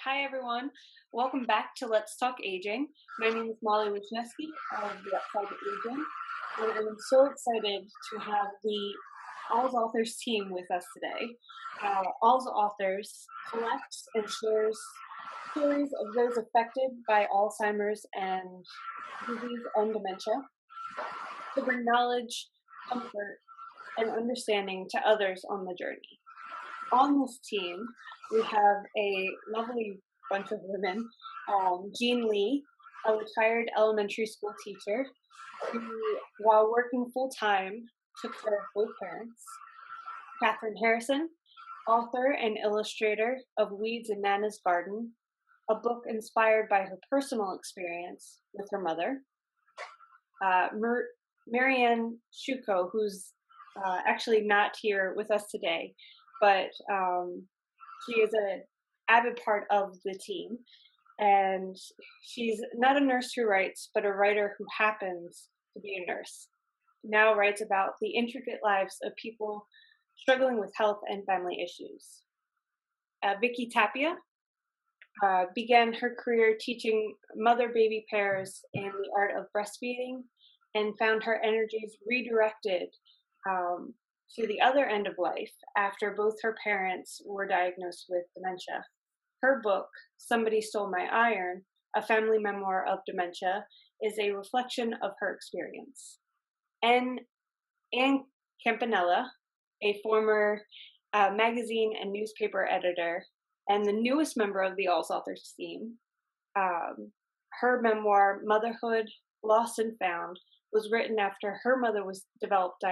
Hi, everyone. Welcome back to Let's Talk Aging. My name is Molly Wisniewski of the Upside Aging, and I'm so excited to have the AlzAuthors team with us today. AlzAuthors collects and shares stories of those affected by Alzheimer's and disease and dementia to bring knowledge, comfort, and understanding to others on the journey. On this team, we have a lovely bunch of women. Jean Lee, a retired elementary school teacher, who, while working full time, took care of both parents. Katherine Harrison, author and illustrator of Weeds in Nana's Garden, a book inspired by her personal experience with her mother. Marianne Shuko, who's actually not here with us today, but she is an avid part of the team. And she's not a nurse who writes, but a writer who happens to be a nurse. Now writes about the intricate lives of people struggling with health and family issues. Vicki Tapia began her career teaching mother-baby pairs in the art of breastfeeding and found her energies redirected to the other end of life after both her parents were diagnosed with dementia. Her book, Somebody Stole My Iron, a family memoir of dementia, is a reflection of her experience. And Campanella, a former magazine and newspaper editor, and the newest member of the AlzAuthors team, her memoir, Motherhood, Lost and Found, was written after her mother was developed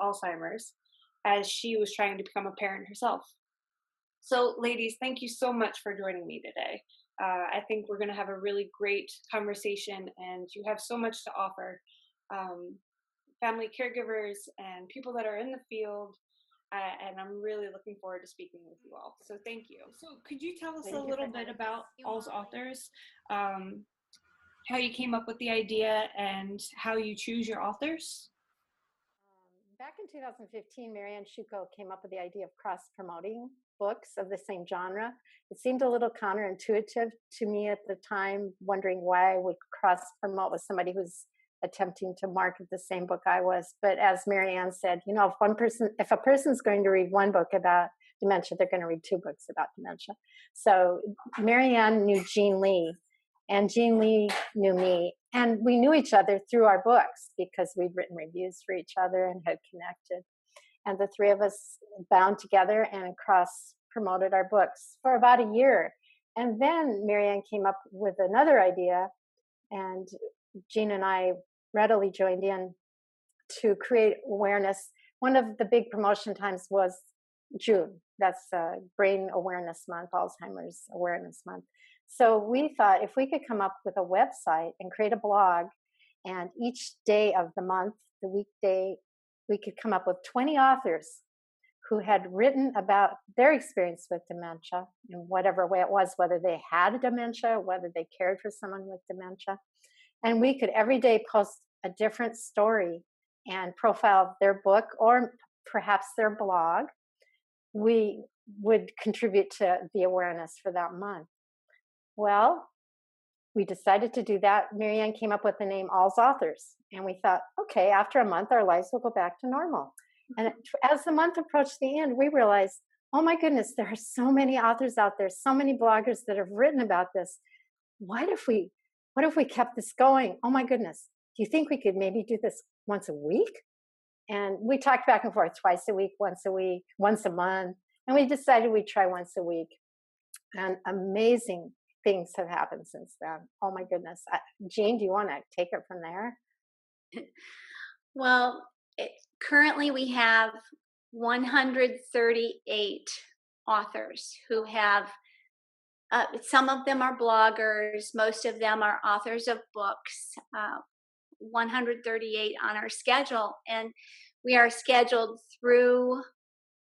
Alzheimer's as she was trying to become a parent herself. So, ladies, thank you so much for joining me today. I think we're going to have a really great conversation, and you have so much to offer family caregivers and people that are in the field. And I'm really looking forward to speaking with you all. So, thank you. So, could you tell us a little bit about AlzAuthors, how you came up with the idea, and how you choose your authors? Back in 2015, Marianne Shuko came up with the idea of cross-promoting books of the same genre. It seemed a little counterintuitive to me at the time, wondering why I would cross-promote with somebody who's attempting to market the same book I was. But as Marianne said, you know, if a person's going to read one book about dementia, they're going to read two books about dementia. So Marianne knew Jean Lee, and Jean Lee knew me. And we knew each other through our books because we'd written reviews for each other and had connected. And the three of us bound together and cross-promoted our books for about a year. And then Marianne came up with another idea, and Jean and I readily joined in to create awareness. One of the big promotion times was June. That's Brain Awareness Month, Alzheimer's Awareness Month. So we thought if we could come up with a website and create a blog, and each day of the month, the weekday, we could come up with 20 authors who had written about their experience with dementia in whatever way it was, whether they had dementia, whether they cared for someone with dementia. And we could every day post a different story and profile their book or perhaps their blog. We would contribute to the awareness for that month. Well, we decided to do that. Marianne came up with the name AlzAuthors. And we thought, okay, after a month, our lives will go back to normal. And as the month approached the end, we realized, oh my goodness, there are so many authors out there, so many bloggers that have written about this. What if we kept this going? Oh my goodness, do you think we could maybe do this once a week? And we talked back and forth twice a week, once a month. And we decided we'd try once a week. And amazing things have happened since then. Oh my goodness. Jean, do you want to take it from there? Well, currently we have 138 authors who have, some of them are bloggers, most of them are authors of books, 138 on our schedule. And we are scheduled through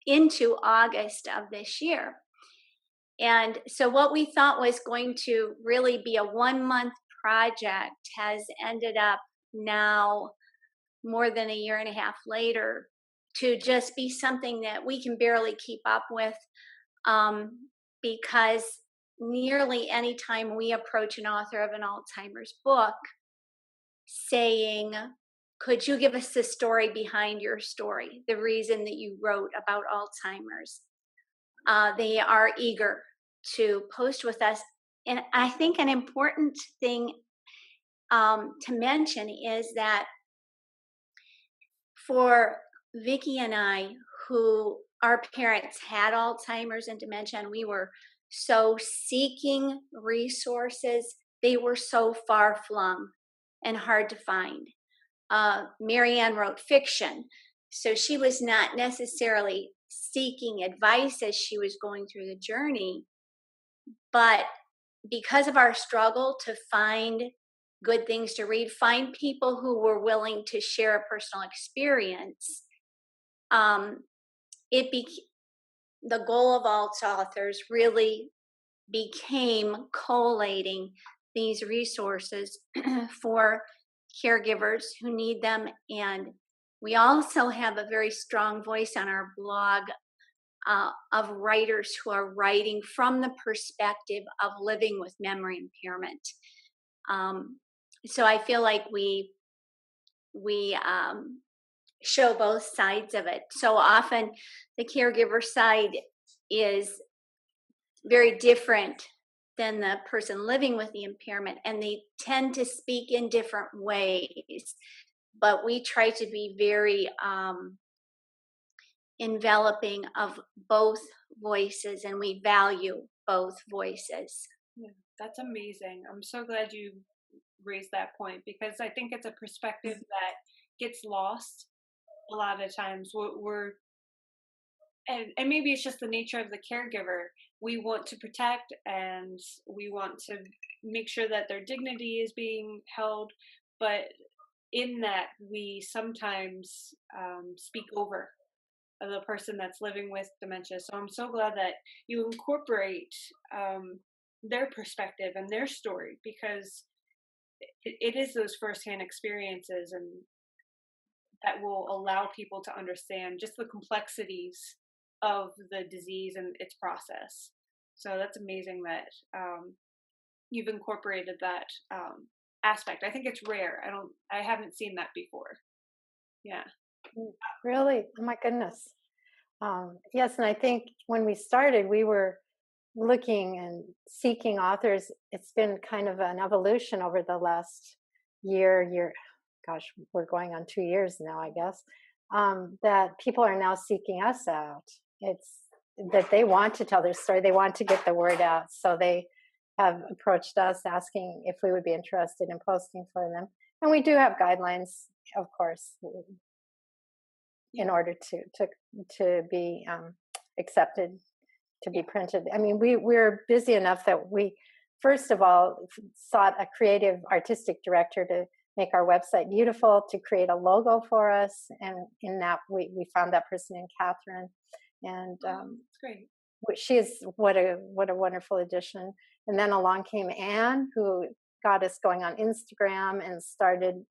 into August of this year. And so what we thought was going to really be a 1-month project has ended up now more than a year and a half later to just be something that we can barely keep up with. because nearly any time we approach an author of an Alzheimer's book saying, could you give us the story behind your story, the reason that you wrote about Alzheimer's? They are eager to post with us. And I think an important thing to mention is that for Vicki and I, who our parents had Alzheimer's and dementia, and we were so seeking resources, they were so far flung and hard to find. Marianne wrote fiction, so she was not necessarily seeking advice as she was going through the journey, but because of our struggle to find good things to read, find people who were willing to share a personal experience, the goal of AlzAuthors really became collating these resources for caregivers who need them. And we also have a very strong voice on our blog of writers who are writing from the perspective of living with memory impairment. So I feel like we show both sides of it. So often the caregiver side is very different than the person living with the impairment, and they tend to speak in different ways. But we try to be very enveloping of both voices, and we value both voices. Yeah, that's amazing. I'm so glad you raised that point, because I think it's a perspective that gets lost a lot of times. And maybe it's just the nature of the caregiver. We want to protect and we want to make sure that their dignity is being held, but in that we sometimes speak over the person that's living with dementia. So I'm so glad that you incorporate their perspective and their story, because it is those firsthand experiences and that will allow people to understand just the complexities of the disease and its process. So that's amazing that you've incorporated that aspect. I think it's rare. I haven't seen that before. Yeah. Really? Oh my goodness. Yes, and I think when we started, we were looking and seeking authors. It's been kind of an evolution over the last year. Gosh, we're going on 2 years now, I guess. That people are now seeking us out. It's that they want to tell their story. They want to get the word out. So they have approached us asking if we would be interested in posting for them. And we do have guidelines, of course, in order to be accepted, to be printed. I mean, we're busy enough that we, first of all, sought a creative artistic director to make our website beautiful, to create a logo for us. And in that, we found that person in Katherine. And that's great. She is what a wonderful addition. And then along came Anne, who got us going on Instagram and started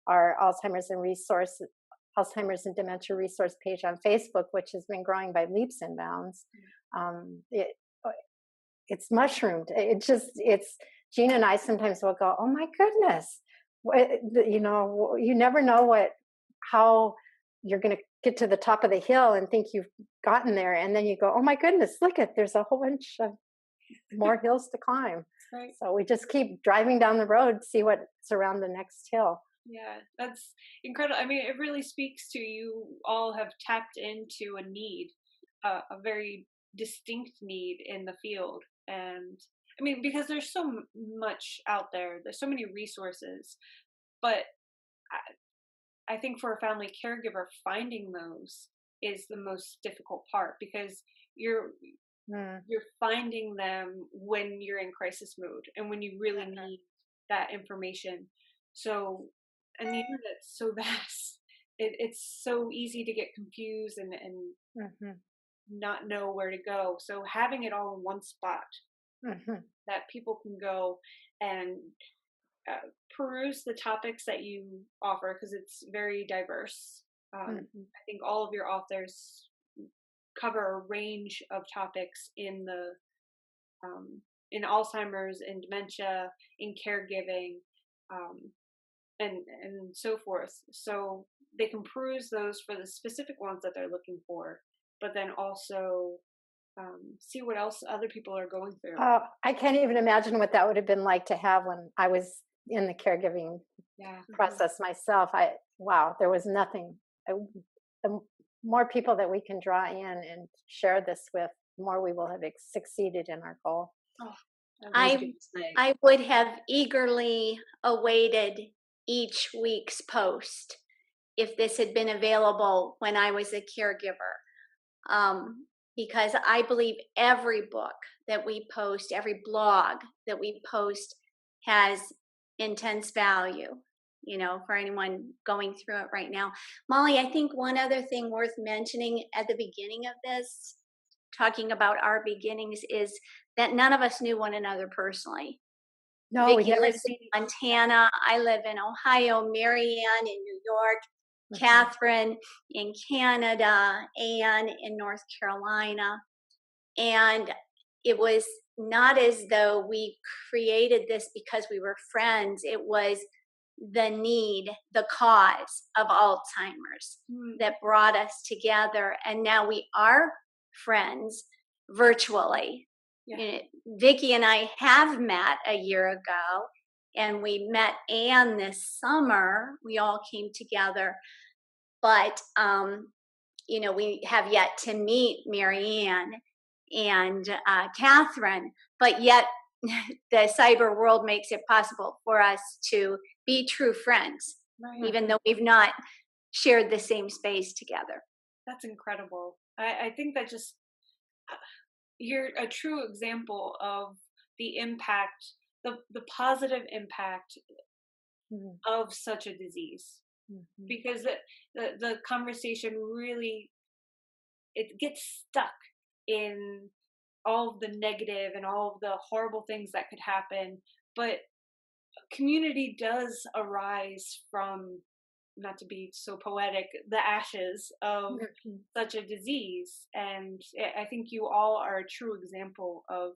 our Alzheimer's and Dementia resource page on Facebook, which has been growing by leaps and bounds. It's mushroomed. It's Jean and I sometimes will go, oh my goodness, you never know how you're going to get to the top of the hill and think you've gotten there, and then you go, oh my goodness, there's a whole bunch of more hills to climb. Right. So we just keep driving down the road, see what's around the next hill. Yeah, that's incredible. I mean, it really speaks to you all have tapped into a need, a very distinct need in the field. And I mean, because there's so much out there, there's so many resources, but I think for a family caregiver, finding those is the most difficult part, because you're finding them when you're in crisis mode and when you really need that information. So, and the internet's so vast. It's so easy to get confused and not know where to go. So having it all in one spot that people can go and peruse the topics that you offer, because it's very diverse. I think all of your authors cover a range of topics in the in Alzheimer's, in dementia, in caregiving, and so forth. So they can peruse those for the specific ones that they're looking for, but then also see what else other people are going through. I can't even imagine what that would have been like to have when I was in the caregiving process myself. Wow, there was nothing. The more people that we can draw in and share this with, the more we will have succeeded in our goal. I would have eagerly awaited each week's post if this had been available when I was a caregiver. Because I believe every book that we post, every blog that we post has intense value, for anyone going through it right now. Molly, I think one other thing worth mentioning at the beginning of this, talking about our beginnings, is that none of us knew one another personally. No, Vicki lives in Montana. I live in Ohio. Marianne in New York. Katherine in Canada. Anne in North Carolina. And it was not as though we created this because we were friends. It was the need, the cause of Alzheimer's that brought us together. And now we are friends virtually. Yeah. Vicki and I have met a year ago, and we met Anne this summer. We all came together, but we have yet to meet Marianne and Katherine. But yet, the cyber world makes it possible for us to be true friends, even though we've not shared the same space together. That's incredible. I think that just you're a true example of the impact, the positive impact of such a disease, because the conversation really, it gets stuck in all of the negative and all of the horrible things that could happen. But community does arise from, not to be so poetic, the ashes of such a disease. And I think you all are a true example of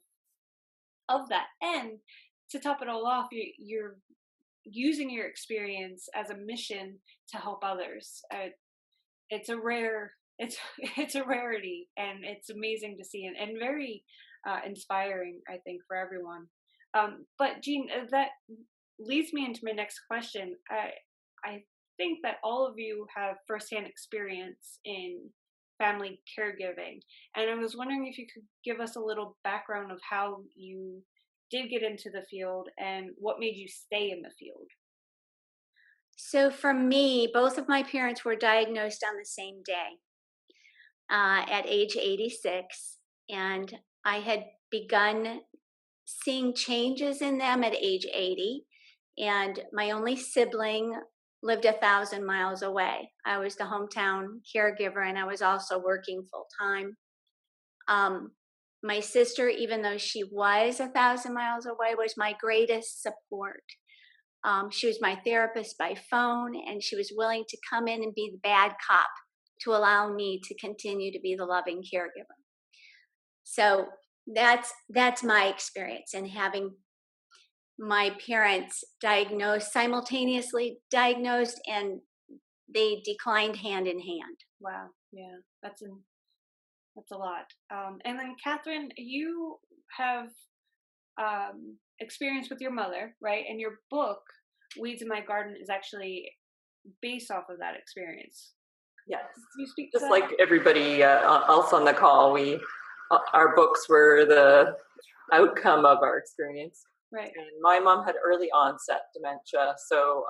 that. And to top it all off, you're using your experience as a mission to help others. It's a rarity, and it's amazing to see, and very inspiring, I think, for everyone. But Jean, that leads me into my next question. I think that all of you have firsthand experience in family caregiving, and I was wondering if you could give us a little background of how you did get into the field and what made you stay in the field. So for me, both of my parents were diagnosed on the same day at age 86, and I had begun seeing changes in them at age 80, and my only sibling lived 1,000 miles away. I was the hometown caregiver, and I was also working full time. My sister, even though she was 1,000 miles away, was my greatest support. She was my therapist by phone, and she was willing to come in and be the bad cop to allow me to continue to be the loving caregiver. So that's my experience in having my parents simultaneously diagnosed, and they declined hand in hand. Wow, yeah, that's a lot. And then Katherine, you have experience with your mother, right? And your book, Weeds in My Garden, is actually based off of that experience. Yes. Can you speak just to like everybody else on the call, our books were the outcome of our experience. Right. And my mom had early onset dementia, so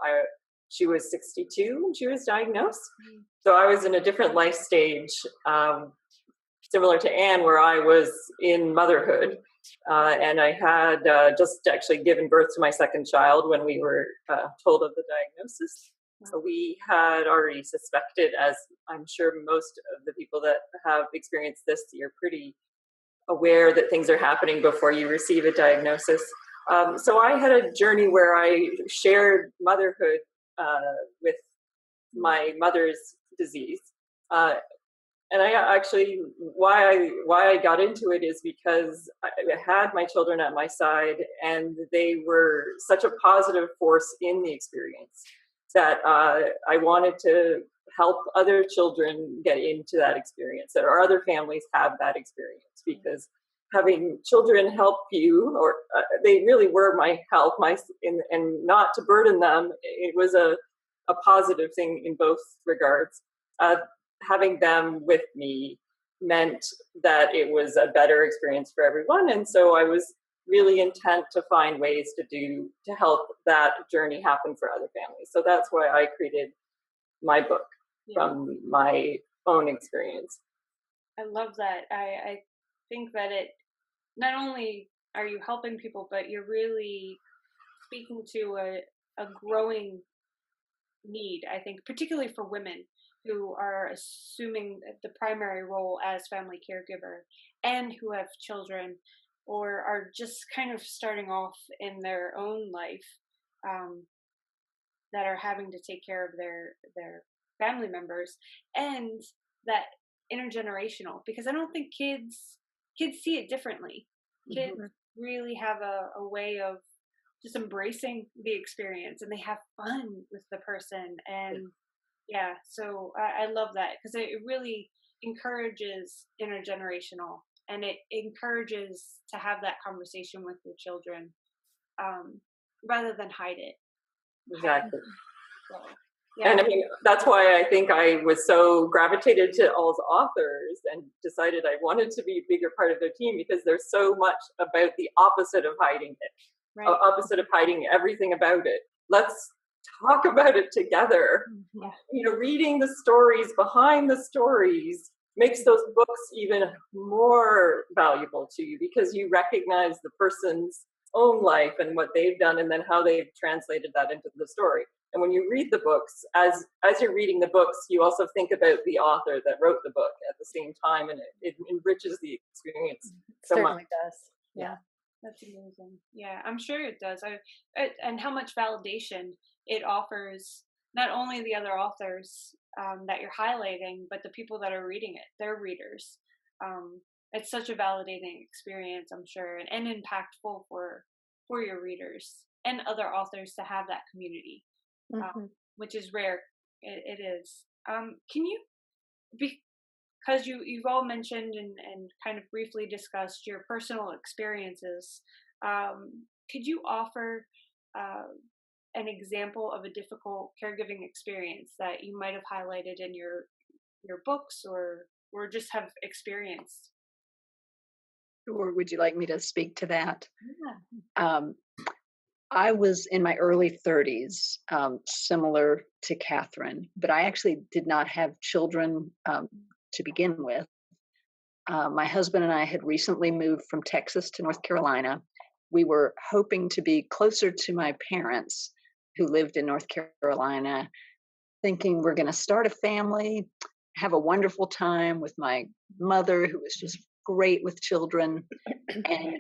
she was 62 when she was diagnosed. So I was in a different life stage, similar to Anne, where I was in motherhood. And I had just actually given birth to my second child when we were told of the diagnosis. So we had already suspected, as I'm sure most of the people that have experienced this, you're pretty aware that things are happening before you receive a diagnosis. So I had a journey where I shared motherhood with my mother's disease. And I actually, why I got into it is because I had my children at my side, and they were such a positive force in the experience that I wanted to help other children get into that experience, or other families have that experience, because having children help you, or they really were my help, and not to burden them, it was a positive thing in both regards. Having them with me meant that it was a better experience for everyone, and so I was really intent to find ways to help that journey happen for other families. So that's why I created my book from my own experience. I love that. I think that it, not only are you helping people, but you're really speaking to a growing need, I think, particularly for women who are assuming the primary role as family caregiver, and who have children, or are just kind of starting off in their own life, that are having to take care of their family members, and that intergenerational, because I don't think kids see it differently. Kids really have a way of just embracing the experience, and they have fun with the person. And yeah, so I love that, because it really encourages intergenerational, and it encourages to have that conversation with your children, rather than hide it. Exactly. So, yeah. And I mean, that's why I think I was so gravitated to AlzAuthors and decided I wanted to be a bigger part of their team, because there's so much about the opposite of hiding it, opposite of hiding everything about it. Let's talk about it together. Yeah. Reading the stories behind the stories makes those books even more valuable to you, because you recognize the person's own life and what they've done, and then how they've translated that into the story. And when you read the books, as you're reading the books, you also think about the author that wrote the book at the same time, and it enriches the experience so much. Certainly does. Yeah. That's amazing. Yeah, I'm sure it does. And how much validation it offers, not only the other authors that you're highlighting, but the people that are reading it, their readers. It's such a validating experience, I'm sure, and impactful for your readers and other authors to have that community, which is rare. It is. Can you, because you've all mentioned and kind of briefly discussed your personal experiences, could you offer an example of a difficult caregiving experience that you might have highlighted in your books, or just have experienced? Or would you like me to speak to that? Yeah. I was in my early 30s, similar to Katherine, but I actually did not have children to begin with. My husband and I had recently moved from Texas to North Carolina. We were hoping to be closer to my parents, who lived in North Carolina, thinking we're going to start a family, have a wonderful time with my mother, who was just great with children. And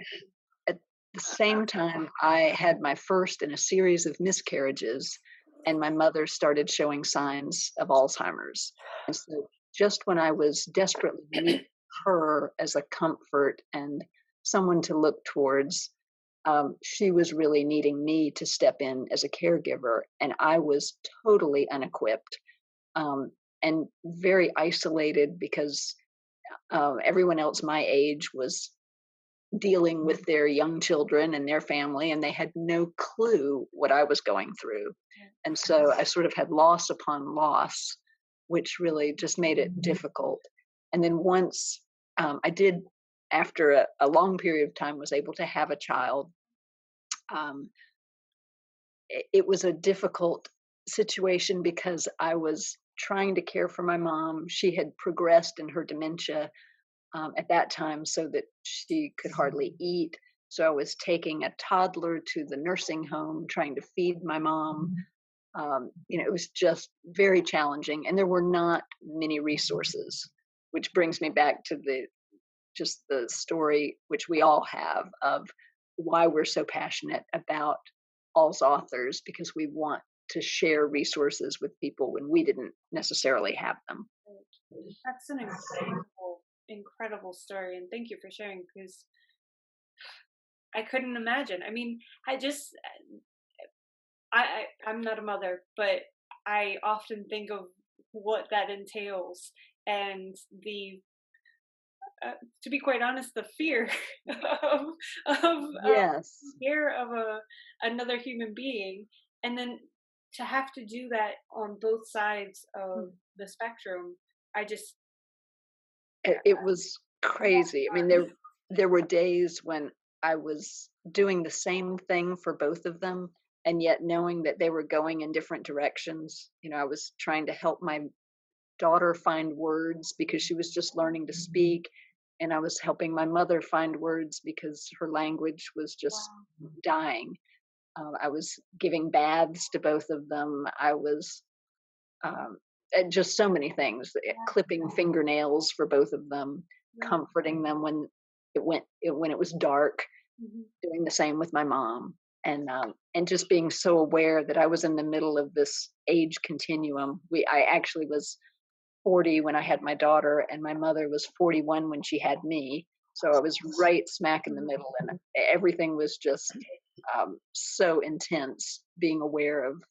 at the same time, I had my first in a series of miscarriages, and my mother started showing signs of Alzheimer's. And so just when I was desperately needing her as a comfort and someone to look towards, she was really needing me to step in as a caregiver, and I was totally unequipped and very isolated, because everyone else my age was dealing with their young children and their family, and they had no clue what I was going through. And so I sort of had loss upon loss, which really just made it difficult. And then once I did, after a long period of time, was able to have a child, it was a difficult situation, because I was trying to care for my mom. She had progressed in her dementia at that time, so that she could hardly eat. So I was taking a toddler to the nursing home, trying to feed my mom. It was just very challenging, and there were not many resources, which brings me back to the story, which we all have, of why we're so passionate about AlzAuthors, because we want to share resources with people when we didn't necessarily have them. That's an incredible story, and thank you for sharing, because I couldn't imagine. I mean, I'm not a mother, but I often think of what that entails, and to be quite honest, the fear of Yes. fear of another human being, and then to have to do that on both sides of the spectrum. It was crazy. I mean, there were days when I was doing the same thing for both of them, and yet knowing that they were going in different directions. I was trying to help my daughter find words because she was just learning to speak, and I was helping my mother find words because her language was just dying. I was giving baths to both of them. I was and just so many things, clipping fingernails for both of them, comforting them when it was dark, doing the same with my mom, and just being so aware that I was in the middle of this age continuum. I actually was 40 when I had my daughter, and my mother was 41 when she had me. So I was right smack in the middle, and everything was just so intense, being aware of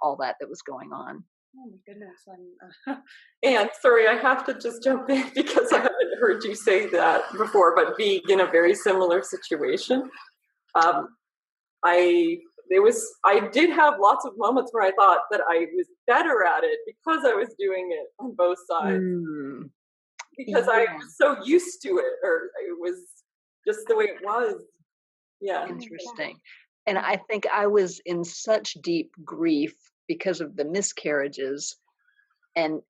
all that was going on. Oh my goodness! And sorry, I have to just jump in because I haven't heard you say that before, but being in a very similar situation, I did have lots of moments where I thought that I was better at it because I was doing it on both sides. Because I was so used to it, or it was just the way it was. Yeah. Interesting. And I think I was in such deep grief because of the miscarriages, and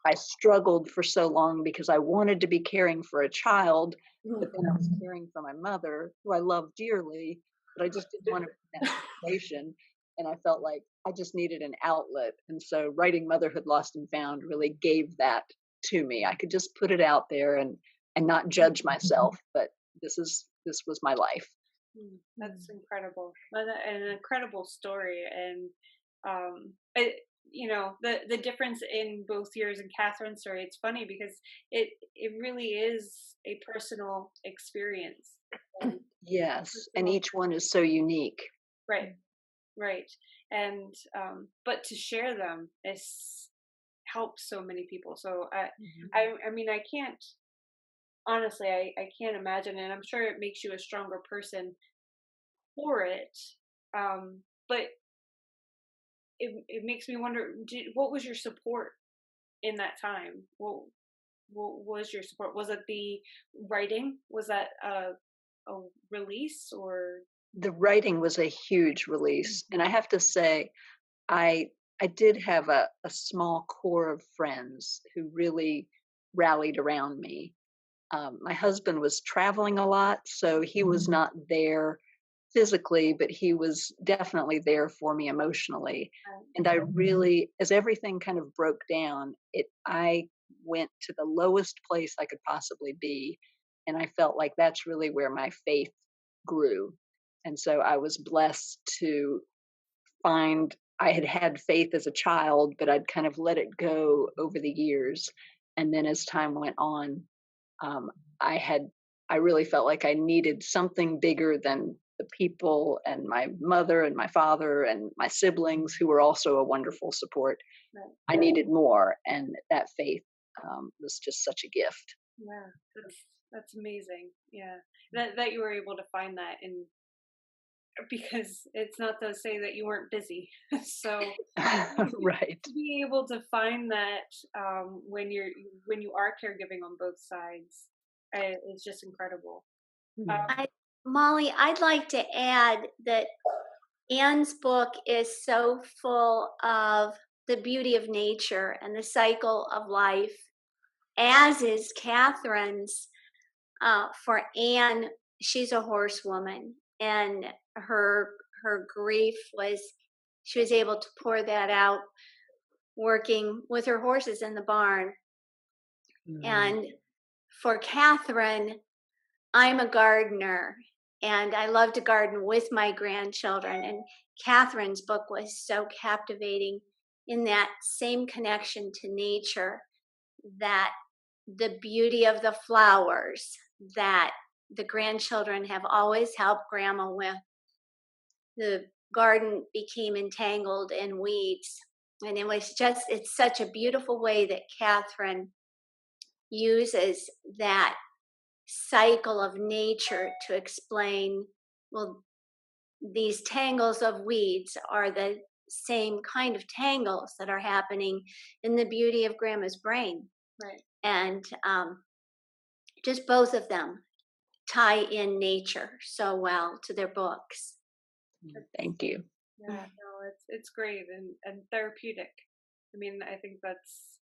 I struggled for so long because I wanted to be caring for a child, but then I was caring for my mother, who I love dearly, but I just didn't want to be in that situation. And I felt like I just needed an outlet. And so writing Motherhood Lost and Found really gave that to me. I could just put it out there and not judge myself, but this was my life. That's incredible. An incredible story. And the difference in both yours and Catherine's story, it's funny because it really is a personal experience. Yes, and each one is so unique. Right. And but to share them helps so many people. So I mean, I can't, honestly, I can't imagine, and I'm sure it makes you a stronger person for it. But it makes me wonder, what was your support in that time? What was your support? Was it the writing? Was that a release, or? The writing was a huge release. And I have to say, I did have a small core of friends who really rallied around me. My husband was traveling a lot, so he was not there physically, but he was definitely there for me emotionally. And I really, as everything kind of broke down, I went to the lowest place I could possibly be. And I felt like that's really where my faith grew. And so I was blessed to find, I had faith as a child, but I'd kind of let it go over the years. And then as time went on, I really felt like I needed something bigger than the people and my mother and my father and my siblings, who were also a wonderful support. I needed more, and that faith was just such a gift. Yeah, that's amazing. Yeah, that you were able to find that, and because it's not to say that you weren't busy. So right, to be able to find that when you are caregiving on both sides, it's just incredible. Molly, I'd like to add that Anne's book is so full of the beauty of nature and the cycle of life, as is Catherine's. For Anne, she's a horsewoman, and her grief she was able to pour that out working with her horses in the barn. And for Catherine, I'm a gardener, and I love to garden with my grandchildren. And Catherine's book was so captivating in that same connection to nature that the beauty of the flowers that the grandchildren have always helped Grandma with, the garden became entangled in weeds. And it's such a beautiful way that Katherine uses that cycle of nature to explain, well, these tangles of weeds are the same kind of tangles that are happening in the beauty of Grandma's brain. Right. And just both of them tie in nature so well to their books. Thank you. Yeah, no, it's great and therapeutic. I mean, I think that's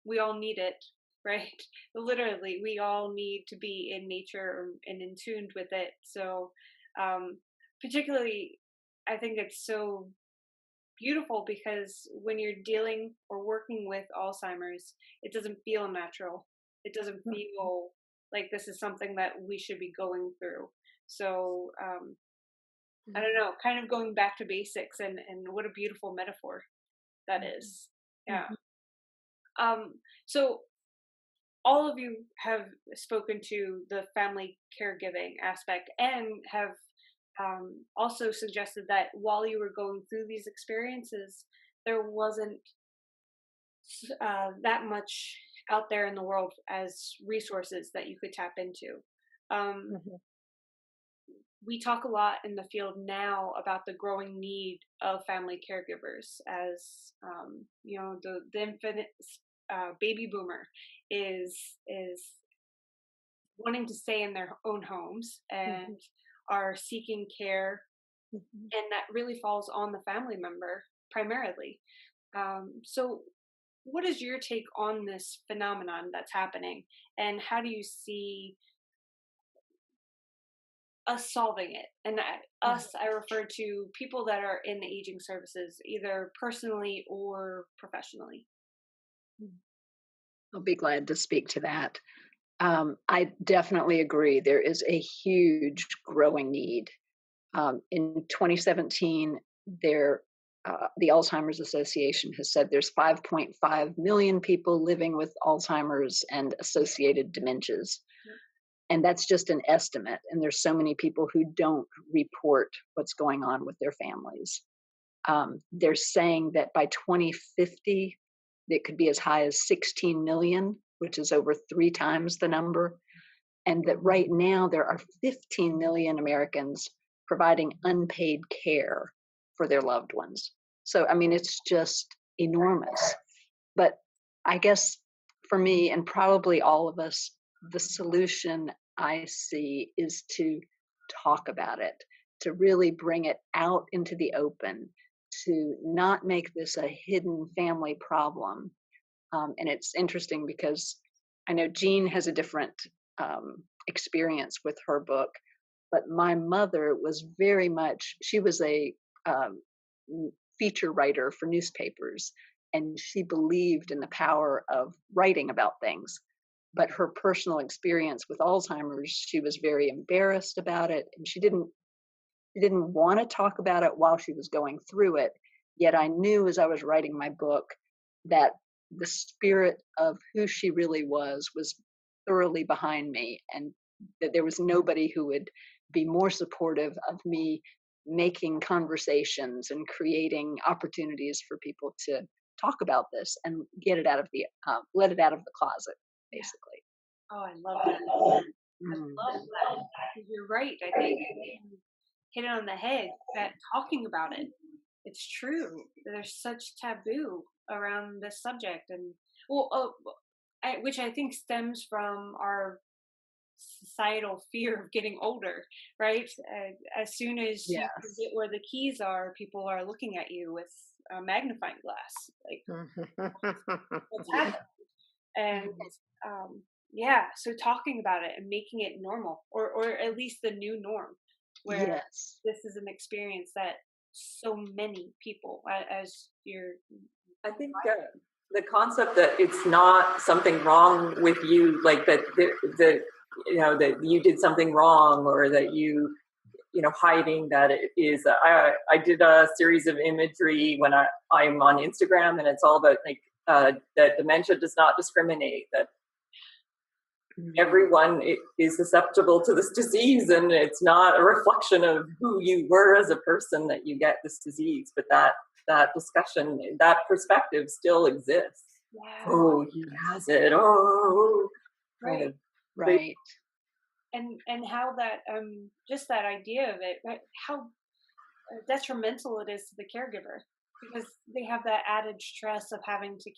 we all need it, right? Literally, we all need to be in nature and in tune with it. So, particularly, I think it's so beautiful because when you're dealing or working with Alzheimer's, it doesn't feel natural. It doesn't feel like this is something that we should be going through. So, I don't know, kind of going back to basics and what a beautiful metaphor that is. Yeah. So all of you have spoken to the family caregiving aspect and have also suggested that while you were going through these experiences, there wasn't that much out there in the world as resources that you could tap into. We talk a lot in the field now about the growing need of family caregivers as, you know, the infinite baby boomer is wanting to stay in their own homes and are seeking care, and that really falls on the family member primarily. So what is your take on this phenomenon that's happening, and how do you see us solving it? And us, I refer to people that are in the aging services, either personally or professionally. I'll be glad to speak to that. I definitely agree. There is a huge growing need. In 2017, the Alzheimer's Association has said there's 5.5 million people living with Alzheimer's and associated dementias. And that's just an estimate. And there's so many people who don't report what's going on with their families. They're saying that by 2050, it could be as high as 16 million, which is over 3 times the number. And that right now there are 15 million Americans providing unpaid care for their loved ones. So, I mean, it's just enormous. But I guess for me, and probably all of us, the solution I see is to talk about it, to really bring it out into the open, to not make this a hidden family problem. And it's interesting because I know Jean has a different experience with her book, but my mother was very much, she was a feature writer for newspapers, and she believed in the power of writing about things. But her personal experience with Alzheimer's, she was very embarrassed about it, and she didn't want to talk about it while she was going through it. Yet I knew as I was writing my book that the spirit of who she really was thoroughly behind me, and that there was nobody who would be more supportive of me making conversations and creating opportunities for people to talk about this and get it out of the let it out of the closet, basically. Oh, I love that. I love that. You're right. I think you hit it on the head that talking about it, it's true. There's such taboo around this subject, and which I think stems from our societal fear of getting older, right? As soon as you forget where the keys are, people are looking at you with a magnifying glass, like what's happened? And so talking about it and making it normal, or at least the new norm, where this is an experience that so many people, as you're. I think the concept that it's not something wrong with you, like that you know that you did something wrong, or that you know hiding that it is. I did a series of imagery when I'm on Instagram, and it's all about like that dementia does not discriminate, that everyone is susceptible to this disease, and it's not a reflection of who you were as a person that you get this disease, but that discussion, that perspective still exists. Yeah. Oh, he has it. Oh, right, right. And how that just that idea of it, right, how detrimental it is to the caregiver, because they have that added stress of having to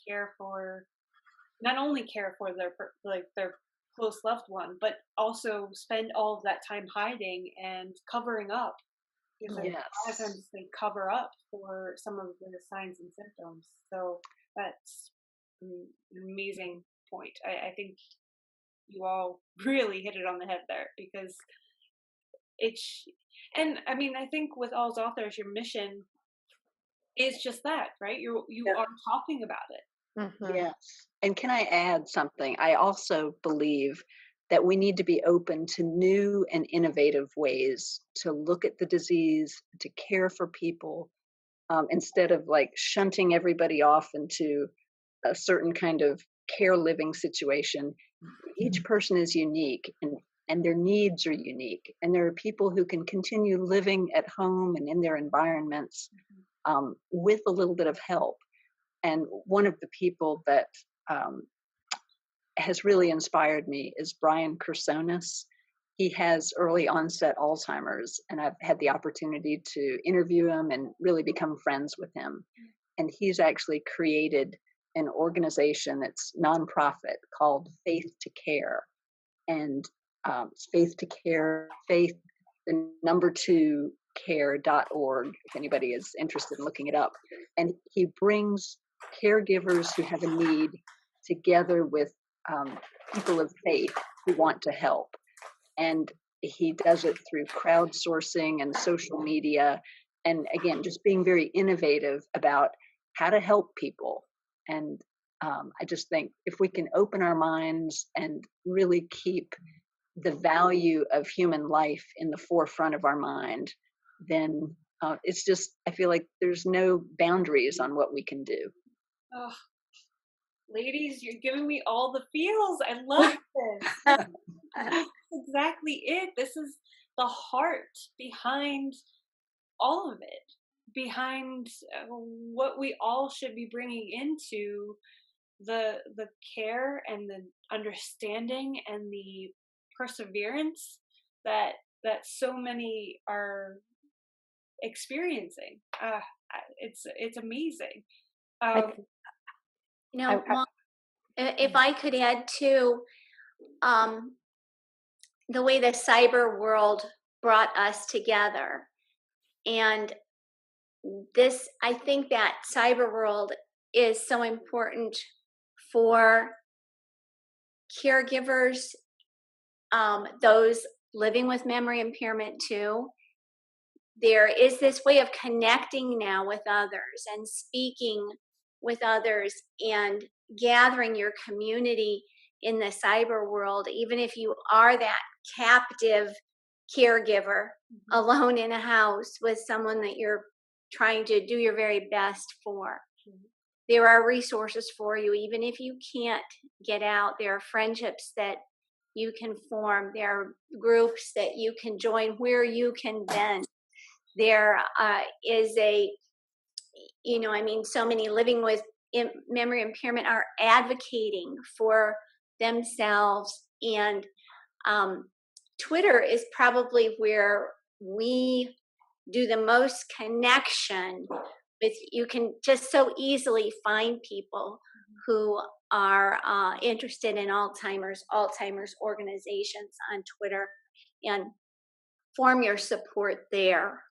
not only care for their close loved one, but also spend all of that time hiding and covering up, because a lot of times they cover up for some of the signs and symptoms. So that's an amazing point. I think you all really hit it on the head there, because and I mean, I think with AlzAuthors, your mission is just that, right? You are talking about it. Mm-hmm. Yes. And can I add something? I also believe that we need to be open to new and innovative ways to look at the disease, to care for people, instead of like shunting everybody off into a certain kind of care living situation. Each person is unique, and their needs are unique. And there are people who can continue living at home and in their environments with a little bit of help. And one of the people that has really inspired me is Brian Kersonis. He has early onset Alzheimer's, and I've had the opportunity to interview him and really become friends with him. And he's actually created an organization that's nonprofit called Faith to Care. And Faith to Care, the number 2 care.org, if anybody is interested in looking it up. And he brings caregivers who have a need together with people of faith who want to help. And he does it through crowdsourcing and social media. And again, just being very innovative about how to help people. And I just think if we can open our minds and really keep the value of human life in the forefront of our mind, then it's just, I feel like there's no boundaries on what we can do. Oh, ladies, you're giving me all the feels. I love this. That's exactly it. This is the heart behind all of it, behind what we all should be bringing into the care and the understanding and the perseverance that so many are experiencing. It's amazing. Mom, if I could add to the way the cyber world brought us together, and this, I think that cyber world is so important for caregivers, those living with memory impairment too. There is this way of connecting now with others and speaking with others and gathering your community in the cyber world, even if you are that captive caregiver alone in a house with someone that you're trying to do your very best for. There are resources for you, even if you can't get out. There are friendships that you can form. There are groups that you can join where you can bend. There is so many living with memory impairment are advocating for themselves. And Twitter is probably where we do the most connection with. You can just so easily find people who are interested in Alzheimer's organizations on Twitter and form your support there.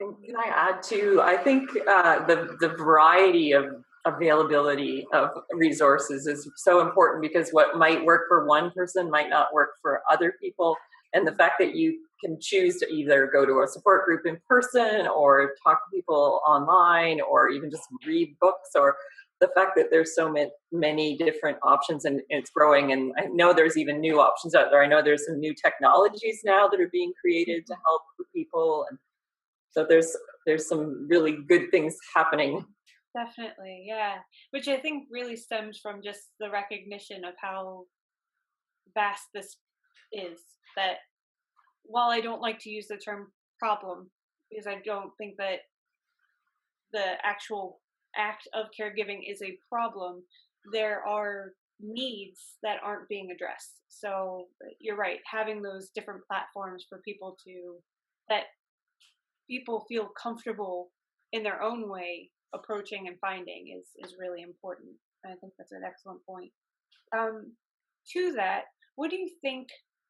Can I add to, I think the variety of availability of resources is so important, because what might work for one person might not work for other people. And the fact that you can choose to either go to a support group in person or talk to people online or even just read books, or the fact that there's so many different options, and it's growing. And I know there's even new options out there. I know there's some new technologies now that are being created to help people. And so there's some really good things happening Definitely, yeah. Which I think really stems from just the recognition of how vast this is. That while I don't like to use the term problem, because I don't think that the actual act of caregiving is a problem, there are needs that aren't being addressed. So you're right, having those different platforms for people to, that people feel comfortable in their own way approaching and finding is really important. I think that's an excellent point. To that, what do you think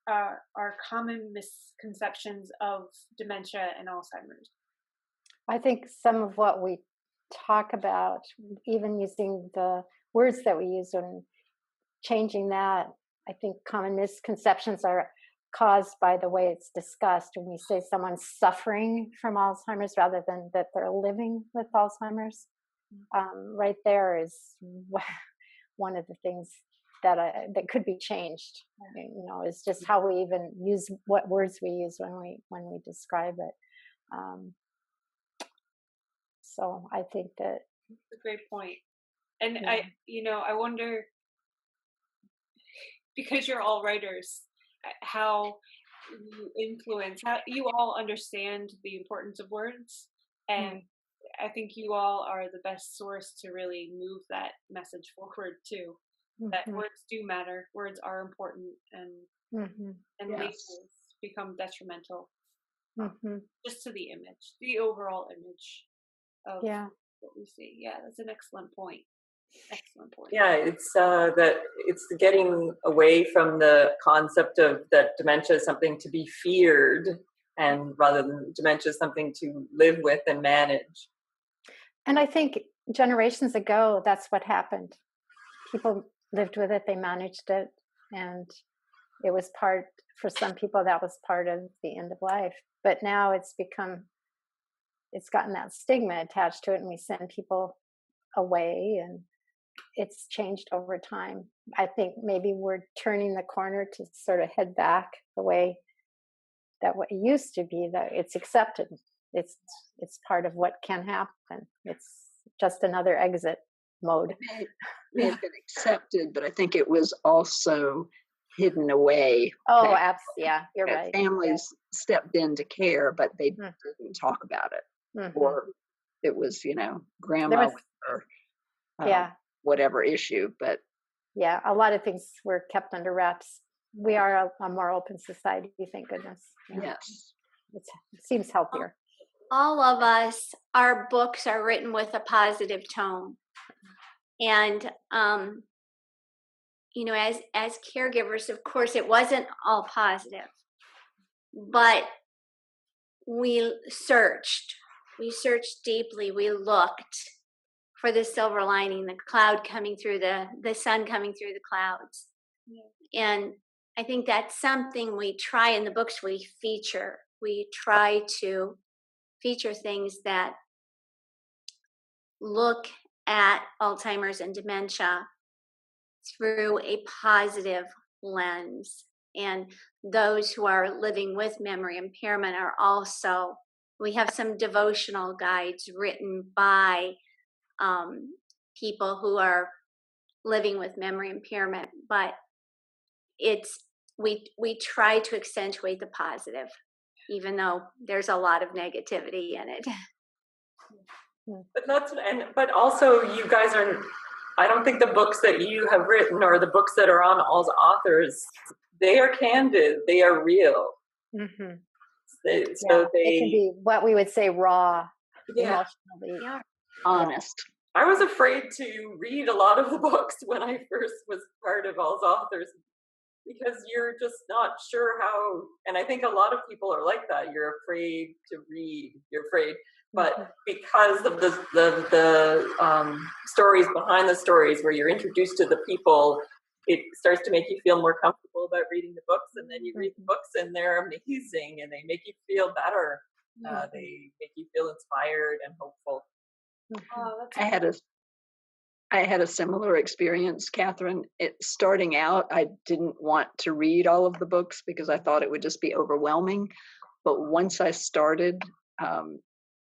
are common misconceptions of dementia and Alzheimer's? I think some of what we talk about, even using the words that we use and changing that, I think common misconceptions are caused by the way it's discussed. When we say someone's suffering from Alzheimer's rather than that they're living with Alzheimer's, right there is one of the things that could be changed. You know, is just how we even use what words we use when we describe it. So I think that That's a great point. And yeah. I wonder, because you're all writers, how you influence, how you all understand the importance of words. And I think you all are the best source to really move that message forward too. That words do matter, words are important, and labels become detrimental just to the image, the overall image of what we see. Yeah, that's an excellent point. Excellent point. Yeah, it's that it's getting away from the concept of that dementia is something to be feared, and rather than dementia is something to live with and manage. And I think generations ago, that's what happened. People lived with it, they managed it, and it was part, for some people, that was part of the end of life. But now it's gotten that stigma attached to it, and we send people away, and it's changed over time. I think maybe we're turning the corner to sort of head back the way that what it used to be, that it's accepted. It's part of what can happen. It's just another exit mode. It may have been accepted, but I think it was also hidden away. Oh, yeah, you're right. Families stepped in to care, but they didn't talk about it. Or it was, grandma or whatever issue. But yeah, a lot of things were kept under wraps. We are a more open society, thank goodness. Yes. It seems healthier. All of us, our books are written with a positive tone. And, as caregivers, of course, it wasn't all positive. But we searched deeply. We looked for the silver lining, the cloud coming through the sun coming through the clouds. Yeah. And I think that's something we try in the books we feature. We try to feature things that look at Alzheimer's and dementia through a positive lens. And those who are living with memory impairment are also, we have some devotional guides written by people who are living with memory impairment, but we try to accentuate the positive, even though there's a lot of negativity in it. But also you guys are, I don't think the books that you have written or the books that are on AlzAuthors, they are candid, they are real. They can be what we would say raw, emotionally honest. I was afraid to read a lot of the books when I first was part of AlzAuthors, because you're just not sure how, and I think a lot of people are like that. You're afraid to read. You're afraid, but because of the stories behind the stories, where you're introduced to the people, it starts to make you feel more comfortable about reading the books. And then you read the books, and they're amazing, and they make you feel better. They make you feel inspired and hopeful. I had a similar experience, Catherine. Starting out, I didn't want to read all of the books because I thought it would just be overwhelming. But once I started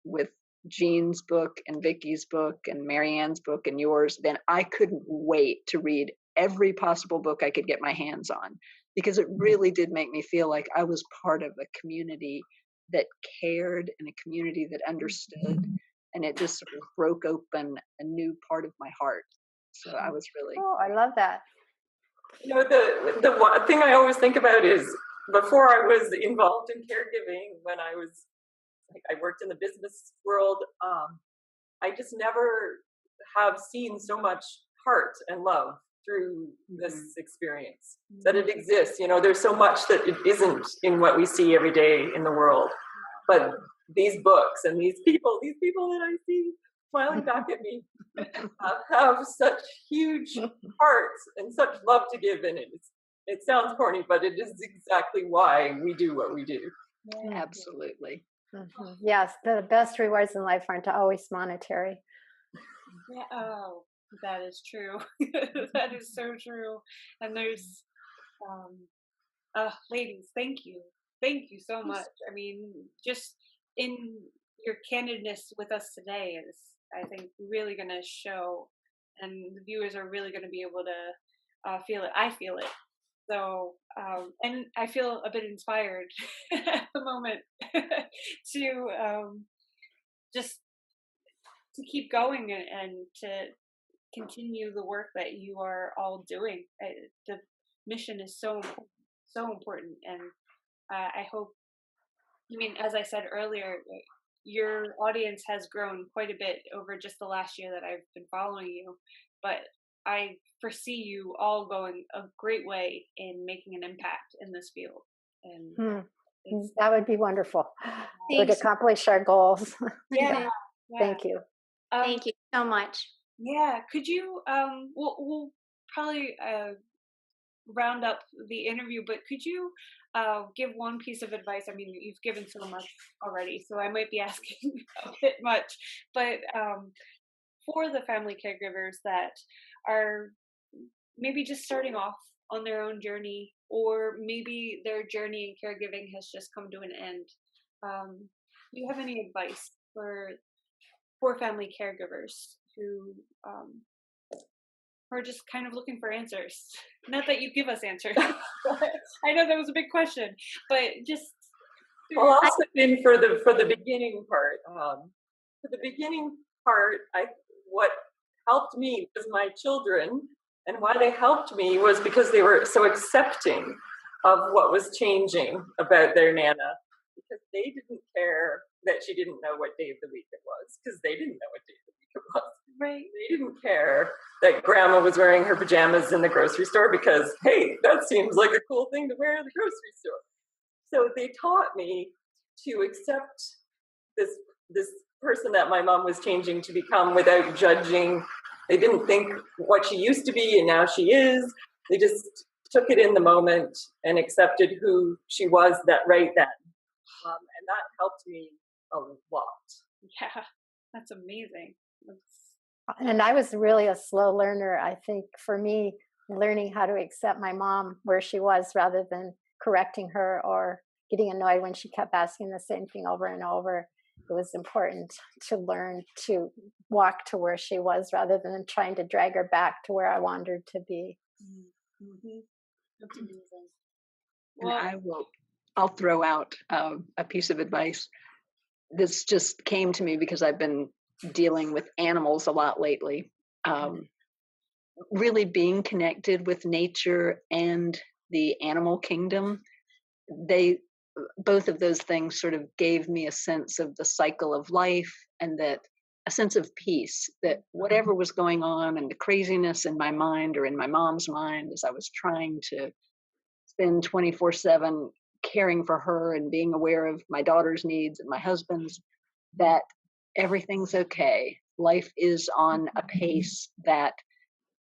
with Jean's book and Vicki's book and Marianne's book and yours, then I couldn't wait to read every possible book I could get my hands on, because it really did make me feel like I was part of a community that cared and a community that understood, and it just sort of broke open a new part of my heart. So I was really. Oh, I love that. You know, the one thing I always think about is, before I was involved in caregiving, when I worked in the business world, I just never have seen so much heart and love through this experience, that it exists. You know, there's so much that it isn't in what we see every day in the world. But these books and these people that I see smiling back at me have such huge hearts and such love to give in it. It sounds corny, but it is exactly why we do what we do. Absolutely. Mm-hmm. Yes, the best rewards in life aren't always monetary. Yeah, oh, that is true. That is so true. And there's, ladies, thank you. Thank you so much. I mean, just in your candidness with us today is, I think, really going to show, and the viewers are really going to be able to feel it. I feel it. So, and I feel a bit inspired at the moment to just to keep going and to continue the work that you are all doing. The mission is so important, and I hope. I mean, as I said earlier, your audience has grown quite a bit over just the last year that I've been following you, but I foresee you all going a great way in making an impact in this field. And that would be wonderful. It would accomplish our goals. Yeah. Thank you. Thank you so much. Yeah. Could you, we'll probably round up the interview, but could you give one piece of advice? I mean, you've given so much already, so I might be asking a bit much, but for the family caregivers that are maybe just starting off on their own journey, or maybe their journey in caregiving has just come to an end, do you have any advice for family caregivers who are just kind of looking for answers? Not that you give us answers. I know that was a big question, but just. Well, I'll step in for the beginning part. For the beginning part, what helped me was my children, and why they helped me was because they were so accepting of what was changing about their Nana, because they didn't care that she didn't know what day of the week it was, because they didn't know what day of the week it was. Right. They didn't care that grandma was wearing her pajamas in the grocery store, because, hey, that seems like a cool thing to wear in the grocery store. So they taught me to accept this person that my mom was changing to become without judging. They didn't think what she used to be and now she is. They just took it in the moment and accepted who she was right then. And that helped me a lot. Yeah, that's amazing. And I was really a slow learner. I think for me, learning how to accept my mom where she was rather than correcting her or getting annoyed when she kept asking the same thing over and over. It was important to learn to walk to where she was rather than trying to drag her back to where I wanted to be. Mm-hmm. That's amazing. And I'll throw out a piece of advice. This just came to me because I've been dealing with animals a lot lately. Really being connected with nature and the animal kingdom, both of those things sort of gave me a sense of the cycle of life, and that a sense of peace, that whatever was going on and the craziness in my mind or in my mom's mind as I was trying to spend 24/7 caring for her and being aware of my daughter's needs and my husband's, that everything's okay. Life is on a pace that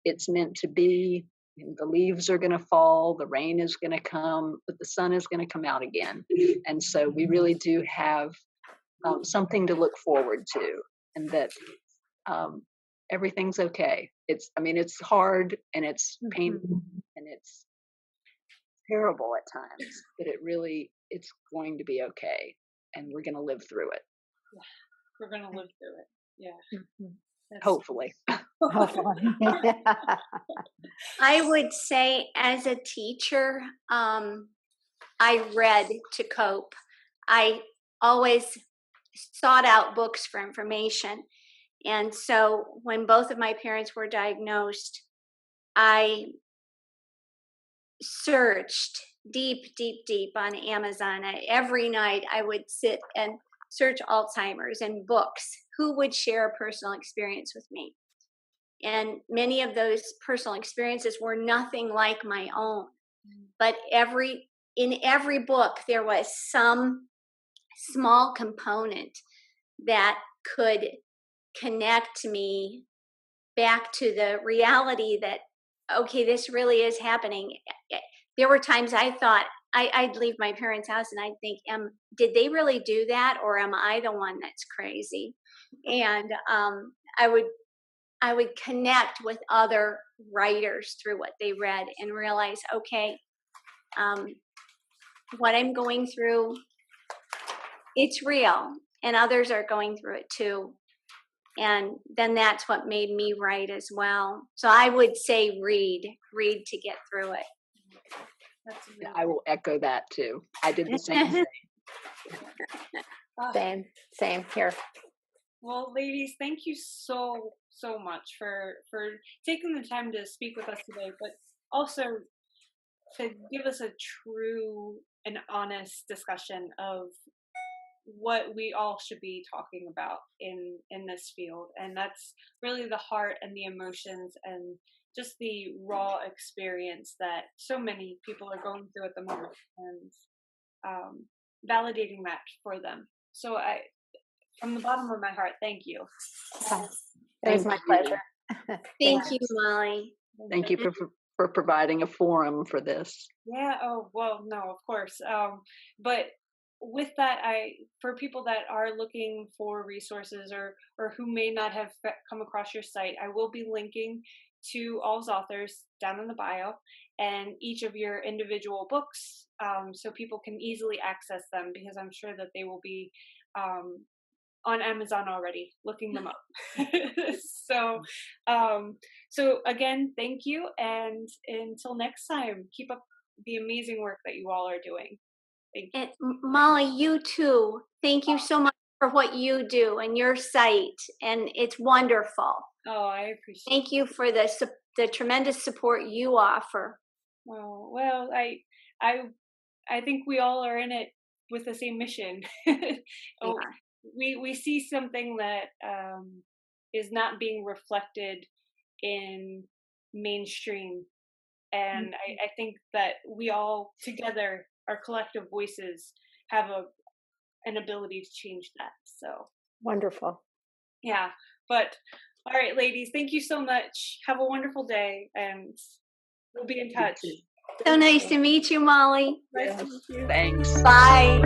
it's meant to be. The leaves are going to fall, the rain is going to come, but the sun is going to come out again. And so we really do have something to look forward to, and that everything's okay. It's hard and it's painful and it's terrible at times, but it's going to be okay, and we're going to live through it. we're gonna live through it. Yeah. That's Hopefully. Hopefully. I would say as a teacher, I read to cope. I always sought out books for information. And so when both of my parents were diagnosed, I searched deep on Amazon. Every night I would sit and search Alzheimer's and books. Who would share a personal experience with me? And many of those personal experiences were nothing like my own. But in every book, there was some small component that could connect me back to the reality that, okay, this really is happening. There were times I thought I'd leave my parents' house and I'd think, did they really do that, or am I the one that's crazy? And I would connect with other writers through what they read and realize, okay, what I'm going through, it's real, and others are going through it too. And then that's what made me write as well. So I would say read to get through it. That's Yeah, I will echo that too. I did the same thing. Same here. Well, ladies, thank you so much for taking the time to speak with us today, but also to give us a true and honest discussion of what we all should be talking about in this field. And that's really the heart and the emotions and just the raw experience that so many people are going through at the moment, and validating that for them. So from the bottom of my heart, thank you. It was my pleasure. Thank you, Molly. Thank you for providing a forum for this. Yeah. Oh, well, no, of course. But with that, for people that are looking for resources or who may not have come across your site, I will be linking to AlzAuthors down in the bio, and each of your individual books, so people can easily access them, because I'm sure that they will be on Amazon already, looking them up. So again, thank you, and until next time, keep up the amazing work that you all are doing. Thank you. And Molly, you too. Thank you so much for what you do and your site, and it's wonderful. Oh, I appreciate it. Thank you for the tremendous support you offer. Oh, well, I think we all are in it with the same mission. Oh, we see something that is not being reflected in mainstream, and I think that we all together, our collective voices, have an ability to change that. So wonderful. Yeah, but all right, ladies, thank you so much. Have a wonderful day, and we'll be in touch. So nice to meet you, Molly. Nice to meet you. Thanks. Bye.